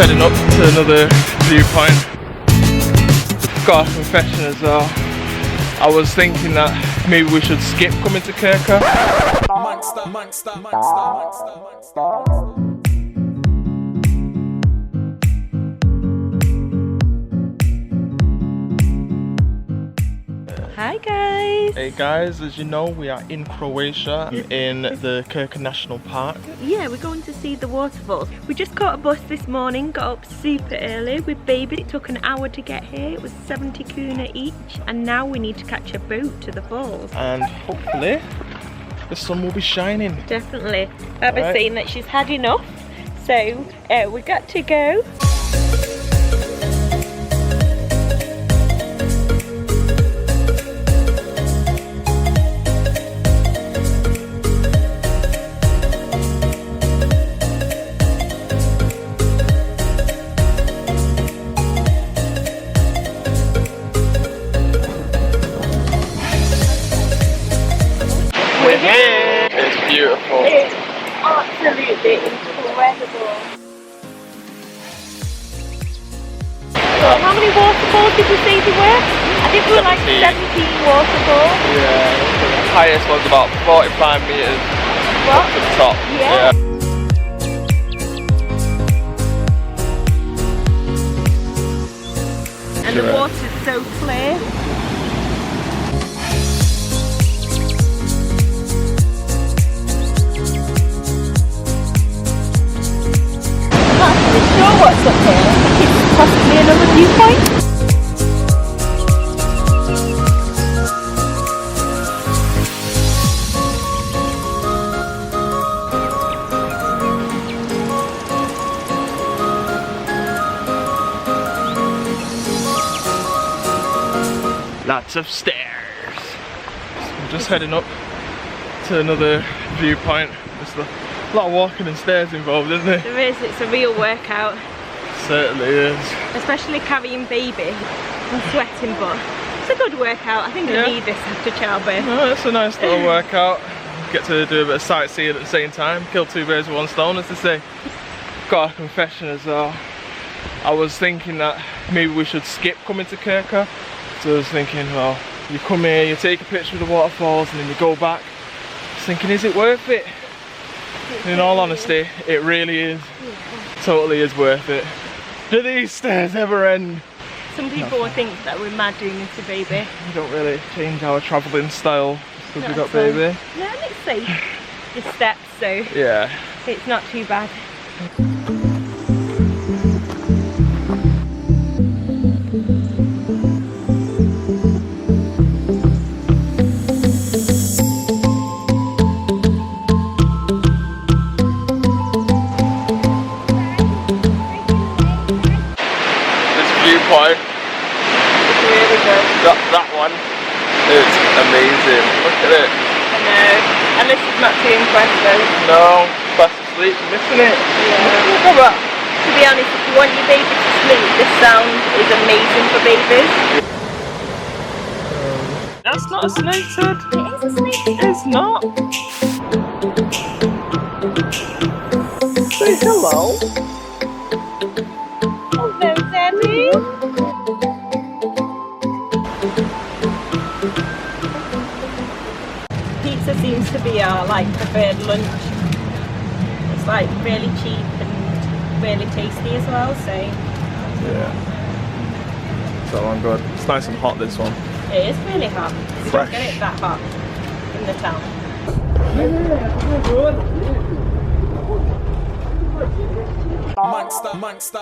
heading up to another viewpoint. Got a confession as well. I was thinking that maybe we should skip coming to Krka. Hi guys! Hey guys, as you know, we are in Croatia in the Krka National Park. Yeah, we're going to see the waterfalls. We just caught a bus this morning, got up super early with baby. It took an hour to get here. It was 70 kuna each, and now we need to catch a boat to the falls. And hopefully the sun will be shining. Definitely. Baba's saying that she's had enough, so we got to go. It's beautiful. It's absolutely incredible. So how many waterfalls did we say there were? I think we were like 17 waterfalls. Yeah, the highest was about 45 meters up to the top. Yeah. And the water's so clear. Sure what's up here. I think it's possibly another viewpoint. Lots of stairs. I'm just heading up to another viewpoint. There's a lot of walking and stairs involved, isn't there? There is, it's a real workout. Certainly is. Especially carrying baby. I'm sweating, but it's a good workout. I think I need this after childbirth. Oh, it's a nice little workout. Get to do a bit of sightseeing at the same time. Kill two birds with one stone, as they say. Got a confession as well. I was thinking that maybe we should skip coming to Krka. So I was thinking, well, you come here, you take a picture of the waterfalls, and then you go back. I was thinking, is it worth it? In all honesty, it really is. Totally is worth it. Do these stairs ever end? Some people will think that we're mad doing this to baby. We don't really change our travelling style because we've got baby. No, let's see. The steps, so yeah, it's not too bad. Viewpoint. It's really good. That one is amazing. Look at it. I know. And this is not too impressive. No, fast asleep, missing it. Yeah. Look at that. To be honest, if you want your baby to sleep, this sound is amazing for babies. That's not a snake's head. It is a snake's head. It's not. Say hello. Hello, Debbie. Pizza seems to be our preferred lunch. It's really cheap and really tasty as well. So yeah. So I'm good. It's nice and hot, this one. it is really hot. We don't get it that hot in the town. Monster.